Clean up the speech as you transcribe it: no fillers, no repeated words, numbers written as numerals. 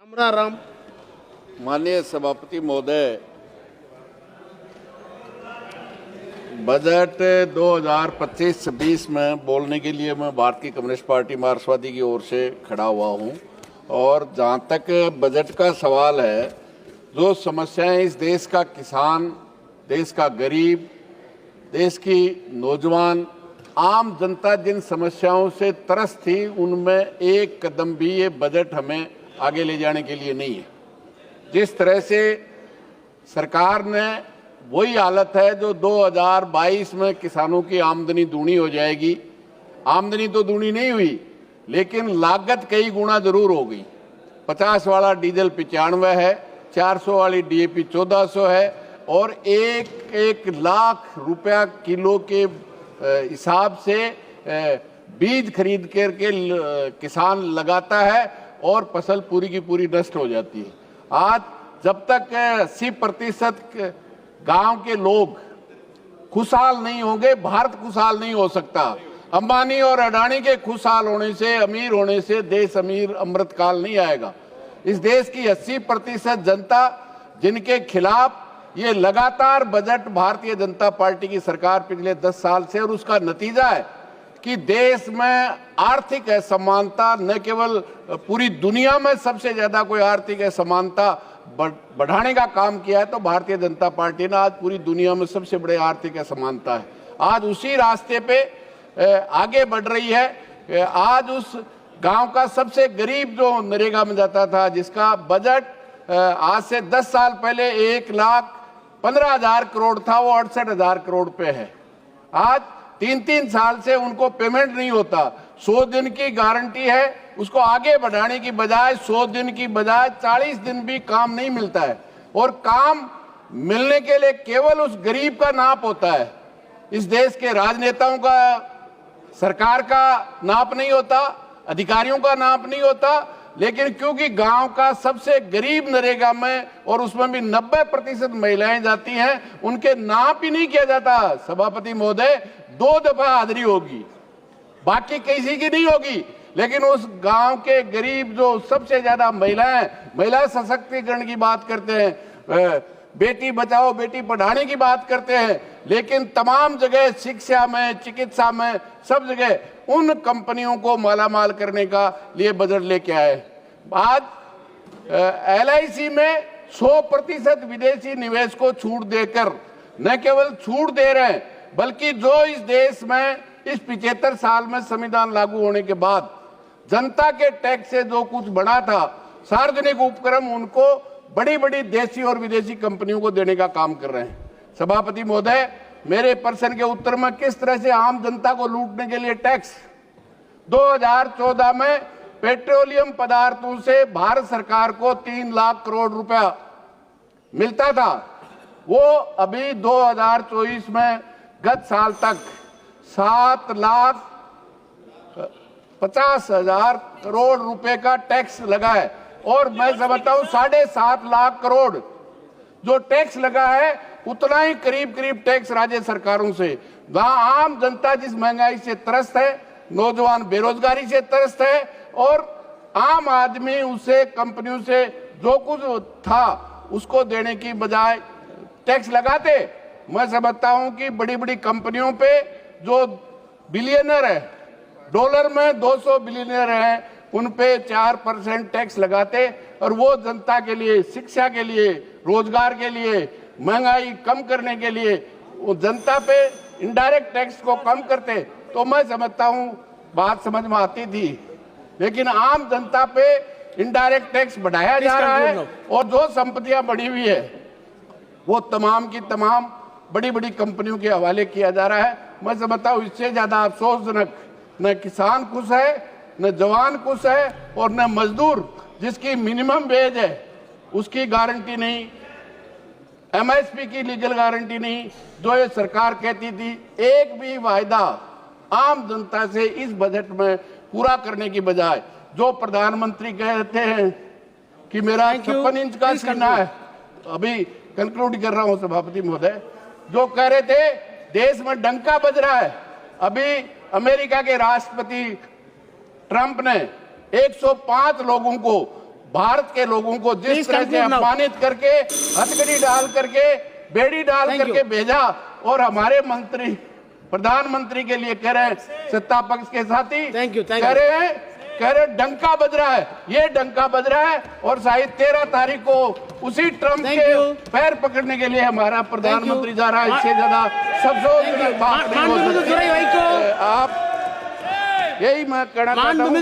राम। माननीय सभापति महोदय, बजट 2025-26 में बोलने के लिए मैं भारतीय कम्युनिस्ट पार्टी मार्क्सवादी की ओर से खड़ा हुआ हूं। और जहां तक बजट का सवाल है, जो समस्याएं इस देश का किसान, देश का गरीब, देश की नौजवान, आम जनता जिन समस्याओं से त्रस्त थी, उनमें एक कदम भी ये बजट हमें आगे ले जाने के लिए नहीं है। जिस तरह से सरकार ने वही हालत है जो 2022 में किसानों की आमदनी दूनी हो जाएगी। आमदनी तो दूनी नहीं हुई, लेकिन लागत कई गुना जरूर हो गई। 50 वाला डीजल 95 है, 400 वाली डीएपी 1400 है, और एक लाख रुपया किलो के हिसाब से बीज खरीद करके किसान लगाता है और फसल पूरी की पूरी नष्ट हो जाती है। आज जब तक 80% गांव के लोग खुशहाल नहीं होंगे, भारत खुशहाल नहीं हो सकता। अंबानी और अडानी के खुशहाल होने से, अमीर होने से देश अमीर अमृतकाल नहीं आएगा। इस देश की 80% जनता जिनके खिलाफ ये लगातार बजट भारतीय जनता पार्टी की सरकार पिछले 10 साल से, और उसका नतीजा है कि देश में आर्थिक असमानता, न केवल पूरी दुनिया में सबसे ज्यादा कोई आर्थिक असमानता बढ़ाने का काम किया है तो भारतीय जनता पार्टी ने। आज पूरी दुनिया में सबसे बड़े आर्थिक असमानता है, आज उसी रास्ते पे आगे बढ़ रही है। आज उस गांव का सबसे गरीब जो नरेगा में जाता था, जिसका बजट आज से 10 साल पहले 1,15,000 करोड़ था, वो 68,000 करोड़ पे है। आज 3-3 साल से उनको पेमेंट नहीं होता। 100 दिन की गारंटी है, उसको आगे बढ़ाने की बजाय 100 दिन की बजाय 40 दिन भी काम नहीं मिलता है। और काम मिलने के लिए केवल उस गरीब का नाप होता है। इस देश के राजनेताओं का, सरकार का नाप नहीं होता, अधिकारियों का नाप नहीं होता। लेकिन क्योंकि गांव का सबसे गरीब नरेगा में, और उसमें भी 90% महिलाएं जाती हैं, उनके नाप ही नहीं किया जाता। सभापति महोदय, 2 दफा हाजिरी होगी, बाकी किसी की नहीं होगी। लेकिन उस गांव के गरीब जो सबसे ज्यादा महिलाएं, महिला सशक्तिकरण की बात करते हैं, बेटी बचाओ बेटी पढ़ाने की बात करते हैं, लेकिन तमाम जगह शिक्षा में, चिकित्सा में, सब जगह उन कंपनियों को मालामाल करने का लिए बजट लेके आए। आज LIC में 100% विदेशी निवेश को छूट देकर, न केवल छूट दे रहे हैं, बल्कि जो इस देश में इस 75 साल में संविधान लागू होने के बाद जनता के टैक्स से जो कुछ बढ़ा था, सार्वजनिक उपक्रम, उनको बड़ी बड़ी देशी और विदेशी कंपनियों को देने का काम कर रहे हैं। सभापति महोदय, मेरे प्रश्न के उत्तर में किस तरह से आम जनता को लूटने के लिए टैक्स, 2014 में पेट्रोलियम पदार्थों से भारत सरकार को 3 लाख करोड़ रुपया मिलता था, वो अभी 2024 में गत साल तक 7,50,000 करोड़ रुपए का टैक्स लगा है। और मैं समझता हूं 7.5 लाख करोड़ जो टैक्स लगा है, उतना ही करीब करीब टैक्स राज्य सरकारों से। वहां आम जनता जिस महंगाई से त्रस्त है, नौजवान बेरोजगारी से त्रस्त है, और आम आदमी उसे कंपनियों से जो कुछ था उसको देने की बजाय टैक्स लगाते। मैं समझता हूं कि बड़ी बड़ी कंपनियों पे जो बिलियनर है, डॉलर में 200 बिलियनर हैं, उन पे 4% टैक्स लगाते, और वो जनता के लिए, शिक्षा के लिए, रोजगार के लिए, महंगाई कम करने के लिए वो जनता पे इनडायरेक्ट टैक्स को कम करते, तो मैं समझता हूं बात समझ में आती थी। लेकिन आम जनता पे इनडायरेक्ट टैक्स बढ़ाया जा रहा है, और जो संपत्तियां बढ़ी हुई है वो तमाम की तमाम बड़ी बड़ी कंपनियों के हवाले किया जा रहा है। मैं समझता हूं इससे ज्यादा अफसोसजनक न किसान खुश है, न जवान खुश है, और न मजदूर जिसकी मिनिमम वेज है उसकी गारंटी नहीं, MSP की लीगल गारंटी नहीं, जो ये सरकार कहती थी। एक भी वायदा आम जनता से इस बजट में पूरा करने की बजाय, जो प्रधानमंत्री कहते हैं कि मेरा 56 इंच का सीना है, अभी कंक्लूड कर रहा हूं सभापति महोदय, जो कह रहे थे देश में डंका बज रहा है। अभी अमेरिका के राष्ट्रपति ट्रंप ने 105 लोगों को भारत के लोगों को जिस तरह से अपमानित करके, हथकड़ी डाल करके, बेड़ी डाल करके भेजा, और हमारे मंत्री प्रधानमंत्री के लिए कह रहे हैं सत्ता पक्ष के साथी कह रहे डंका बज रहा है, ये डंका बज रहा है। और शायद 13 तारीख को उसी ट्रंप के पैर पकड़ने के लिए हमारा प्रधानमंत्री जा रहा है। इससे ज्यादा सबसे बात नहीं हो सकती। आप यही मैं कहना चाहता हूँ।